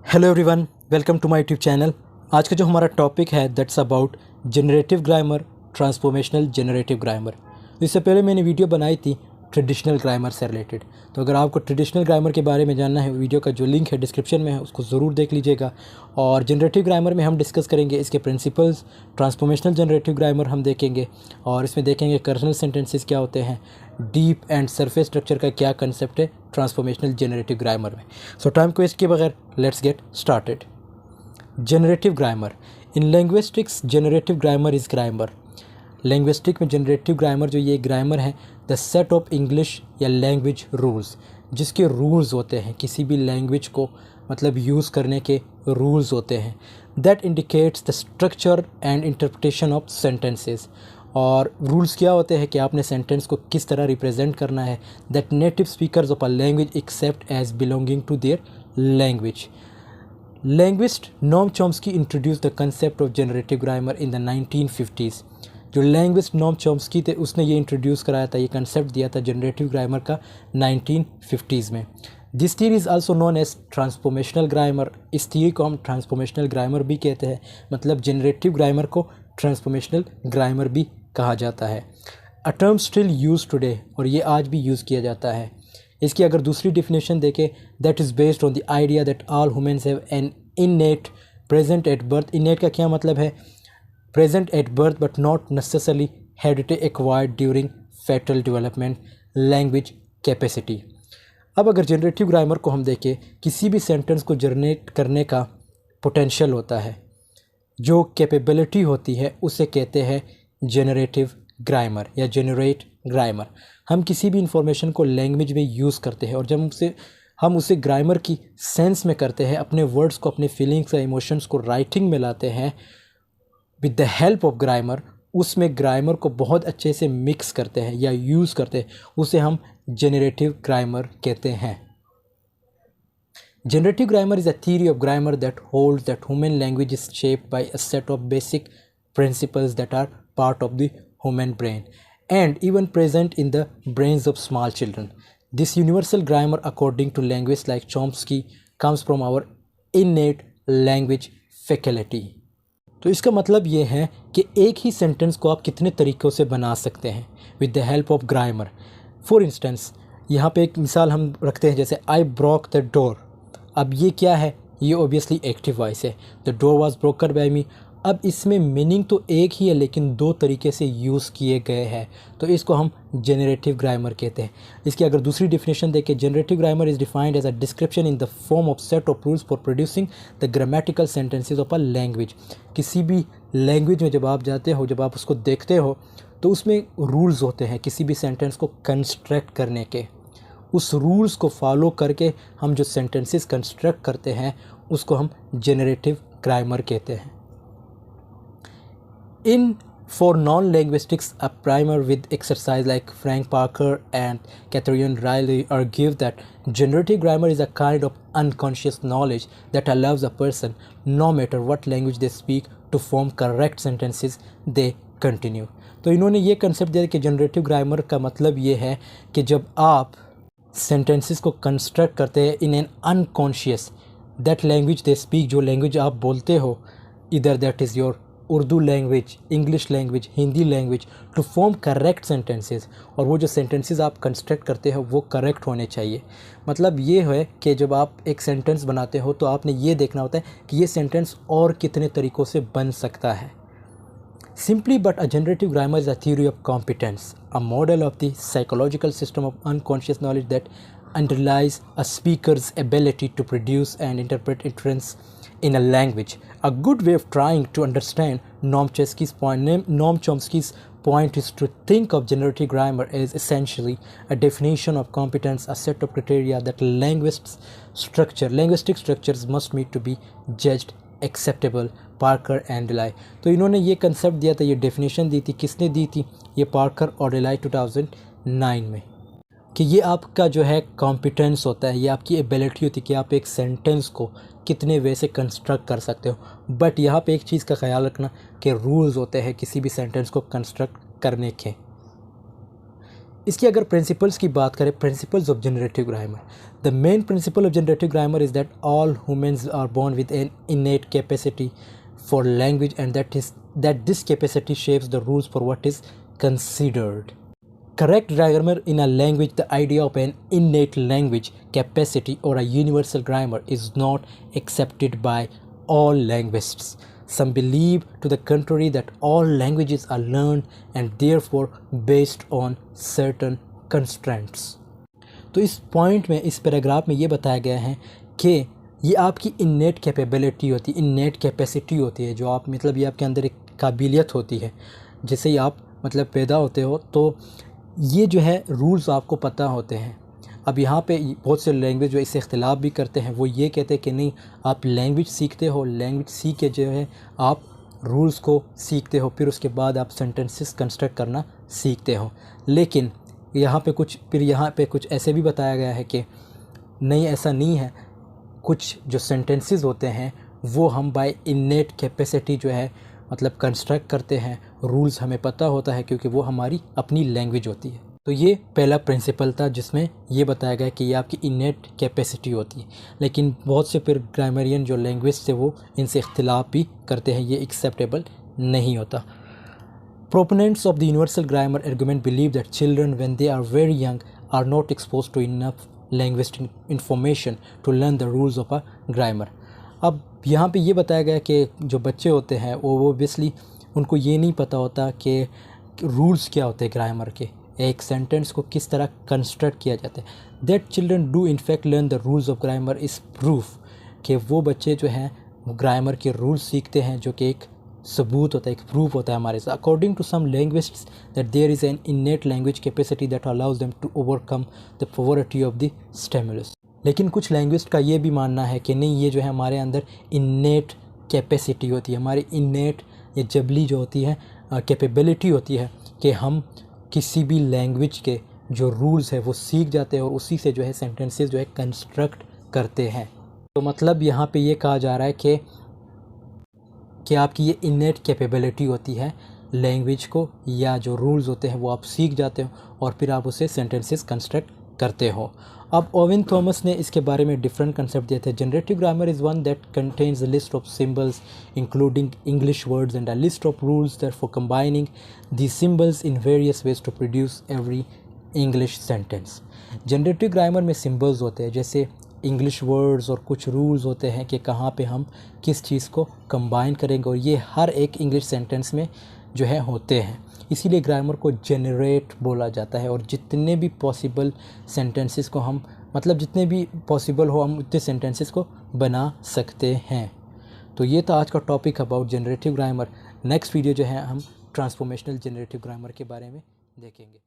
Hello everyone, welcome to my YouTube channel. आज का जो हमारा टॉपिक है that's about generative grammar, transformational generative grammar. इससे पहले मैंने वीडियो बनाई थी ट्रेडिशनल ग्रामर से रिलेटेड। तो अगर आपको ट्रेडिशनल ग्रामर के बारे में जानना है, वीडियो का जो लिंक है डिस्क्रिप्शन में है, उसको ज़रूर देख लीजिएगा। और जनरेटिव ग्रामर में हम डिस्कस करेंगे इसके प्रिंसिपल्स। ट्रांसफॉर्मेशनल जनरेटिव ग्रामर हम देखेंगे और इसमें देखेंगे कर्नल सेंटेंसेस क्या होते हैं, डीप एंड सरफेस स्ट्रक्चर का क्या कंसेप्ट है ट्रांसफॉर्मेशनल जनरेटिव ग्रामर में। सो टाइम को वेस्ट किए बगैर let's get started. Generative grammar in linguistics, generative grammar is grammar. Linguistic में जनरेटिव ग्रामर जो ये ग्रामर है, द सेट ऑफ इंग्लिश या लैंग्वेज रूल्स, जिसके रूल्स होते हैं किसी भी लैंग्वेज को मतलब यूज़ करने के रूल्स होते हैं, that indicates the structure and interpretation of sentences. और रूल्स क्या होते हैं कि आपने सेंटेंस को किस तरह रिप्रेजेंट करना है, that native speakers of a language accept as belonging to their language. Linguist Noam Chomsky introduced the concept of generative grammar in the 1950s। जो लैंग्विस्ट नोम चॉम्स्की थे उसने ये इंट्रोड्यूस कराया था, ये कंसेप्ट दिया था जनरेटिव ग्रामर का 1950s में। This theory is also known as transformational grammar. इस थियरी को हम ट्रांसफॉर्मेशनल ग्रामर भी कहते हैं, मतलब जनरेटिव ग्रामर को ट्रांसफॉर्मेशनल ग्रामर भी कहा जाता है। A term still use today, और ये आज भी यूज़ किया जाता है। इसकी अगर दूसरी डिफिनेशन देखें, that is based on the idea that all humans have an innate present at birth. Innate का क्या मतलब है, present at birth but not necessarily heredity acquired during fetal development language capacity. अब अगर जनरेटिव ग्रामर को हम देखें, किसी भी सेंटेंस को जनरेट करने का पोटेंशियल होता है, जो कैपेबिलिटी होती है उसे कहते हैं जनरेटिव ग्रामर या जनरेट ग्रामर। हम किसी भी इंफॉर्मेशन को लैंग्वेज में यूज़ करते हैं और जब हम उसे ग्रामर की सेंस में करते हैं, अपने वर्ड्स को, अपने फीलिंग्स या इमोशंस को राइटिंग में लाते हैं with the help of grammar, उसमें ग्रामर को बहुत अच्छे से मिक्स करते हैं या यूज़ करते हैं, उसे हम जनरेटिव ग्रामर कहते हैं। Generative grammar is a theory of grammar that holds that human language is shaped by a set of basic principles that are part of the human brain and even present in the brains of small children. This universal grammar, according to linguists like Chomsky, comes from our innate language faculty. तो इसका मतलब ये है कि एक ही sentence को आप कितने तरीक़ों से बना सकते हैं with the help of grammar. For instance, यहाँ पे एक मिसाल हम रखते हैं, जैसे आई ब्रोक द डोर। अब ये क्या है, ये ऑब्वियसली एक्टिव वॉइस है, the door was broken by me. अब इसमें मीनिंग तो एक ही है लेकिन दो तरीके से यूज़ किए गए हैं, तो इसको हम जनरेटिव ग्रामर कहते हैं। इसकी अगर दूसरी डिफिनेशन देखें, generative grammar is defined as a description in the form of set of rules for producing the grammatical sentences of a language. किसी भी लैंग्वेज में जब आप जाते हो, जब आप उसको देखते हो, तो उसमें रूल्स होते हैं किसी भी सेंटेंस को कंस्ट्रक्ट करने के। उस रूल्स को फॉलो करके हम जो सेंटेंसेस कंस्ट्रक्ट करते हैं उसको हम जनरेटिव ग्रामर कहते हैं। In for non linguistics, a primer with exercise like Frank Parker and Kathryn Riley argue that generative grammar is a kind of unconscious knowledge that allows a person, no matter what language they speak, to form correct sentences they continue। तो इन्होंने ये concept दिया कि generative grammar का मतलब ये है कि जब आप सेंटेंसेस को कंस्ट्रक्ट करते हैं in an unconscious, that language they speak, जो लैंग्वेज आप बोलते हो, इधर that is your Urdu language, English language, Hindi language, to form correct sentences. और वो जो सेंटेंसेस आप कंस्ट्रक्ट करते हो वो करेक्ट होने चाहिए। मतलब ये है कि जब आप एक सेंटेंस बनाते हो तो आपने ये देखना होता है कि ये सेंटेंस और कितने तरीक़ों से बन सकता है। Simply, but a generative grammar is a theory of competence, a model of the psychological system of unconscious knowledge that underlies a speaker's ability to produce and interpret utterance in a language. A good way of trying to understand Noam Chomsky's point is to think of generative grammar as essentially a definition of competence, a set of criteria that linguistic structures must meet to be judged acceptable, Parker and Dilai. तो इन्होंने ये concept दिया था, ये definition दी थी, किसने दी थी, ये पार्कर और डिलाई 2009 में, कि ये आपका जो है कॉम्पिटेंस होता है, ये आपकी एबिलिटी होती है कि आप एक सेंटेंस को कितने वे से कंस्ट्रक्ट कर सकते हो। बट यहाँ पे एक चीज़ का ख्याल रखना कि रूल्स होते हैं किसी भी सेंटेंस को कंस्ट्रक्ट करने के। इसकी अगर प्रिंसिपल्स की बात करें, principles of generative grammar, the main principle of generative grammar is that all humans are born with an innate capacity for language and that this capacity shapes the rules for what is considered correct grammar in a language. The idea of an innate language capacity or a universal grammar is not accepted by all linguists. Some believe to the contrary that all languages are learned and therefore based on certain constraints. तो इस point में, इस paragraph में ये बताया गया है कि ये आपकी इन्नेट कैपेबिलिटी होती है, इन्नेट कैपेसिटी होती है, जो आप मतलब ये आपके अंदर एक काबिलियत होती है, जैसे ही आप मतलब पैदा होते हो तो ये जो है रूल्स आपको पता होते हैं। अब यहाँ पे बहुत से लैंग्वेज जो इससे इख्तिलाफ भी करते हैं, वो ये कहते हैं कि नहीं, आप लैंग्वेज सीखते हो, लैंग्वेज सीख के जो है आप रूल्स को सीखते हो, फिर उसके बाद आप सेंटेंसेस कंस्ट्रक्ट करना सीखते हो। लेकिन यहाँ पे कुछ ऐसे भी बताया गया है कि नहीं, ऐसा नहीं है। कुछ जो सेंटेंसेस होते हैं वो हम बाय इन्नेट कैपेसिटी जो है मतलब कंस्ट्रक्ट करते हैं, रूल्स हमें पता होता है क्योंकि वो हमारी अपनी लैंग्वेज होती है। तो ये पहला प्रिंसिपल था जिसमें ये बताया गया कि ये आपकी इन्नेट कैपेसिटी होती है। लेकिन बहुत से फिर ग्रामरियन जो लैंग्वेज थे वो इनसे इख्तिलाफ भी करते हैं, ये एक्सेप्टेबल नहीं होता। Proponents of the universal grammar argument believe that children when they are very young are not exposed to enough linguistic information to learn the rules of a grammar. अब यहाँ पे ये बताया गया कि जो बच्चे होते हैं वो ओबियसली उनको ये नहीं पता होता कि रूल्स क्या होते हैं ग्रामर के, एक सेंटेंस को किस तरह कंस्ट्रक्ट किया जाता है। That children do in fact learn the rules of grammar is proof कि वो बच्चे जो हैं वो ग्रामर के रूल्स सीखते हैं, जो कि एक सबूत होता है, एक प्रूफ होता है हमारे साथ। According to some linguists that there is an innate language capacity that allows them to overcome the poverty of the stimulus. लेकिन कुछ लैंग्वेजिस्ट का ये भी मानना है कि नहीं, ये जो है हमारे अंदर इन्नेट कैपेसिटी होती है, हमारी इन्नेट ये जबली जो होती है कैपेबिलिटी होती है कि हम किसी भी लैंग्वेज के जो रूल्स है वो सीख जाते हैं और उसी से जो है सेंटेंसेस जो है कंस्ट्रक्ट करते हैं। तो मतलब यहाँ पे ये कहा जा रहा है कि आपकी ये इन्नेट कैपेबिलिटी होती है लैंग्वेज को, या जो रूल्स होते हैं वो आप सीख जाते हो और फिर आप उसे सेंटेंसेस कंस्ट्रक्ट करते हो। अब ओवेन थॉमस ने इसके बारे में डिफरेंट कंसेप्ट दिए थे। Generative grammar is one that contains a list of symbols including English words and a list of rules that for combining the symbols in various ways to produce every English sentence. Generative grammar में symbols होते हैं, जैसे English words, और कुछ rules होते हैं कि कहाँ पे हम किस चीज़ को कंबाइन करेंगे, और ये हर एक इंग्लिश सेंटेंस में जो है होते हैं। इसीलिए ग्रामर को जनरेट बोला जाता है, और जितने भी पॉसिबल सेंटेंसेस को हम मतलब जितने भी पॉसिबल हो हम उतने सेंटेंसेस को बना सकते हैं। तो ये था आज का topic about generative grammar. Next video जो है हम ट्रांसफॉर्मेशनल जनरेटिव ग्रामर के बारे में देखेंगे।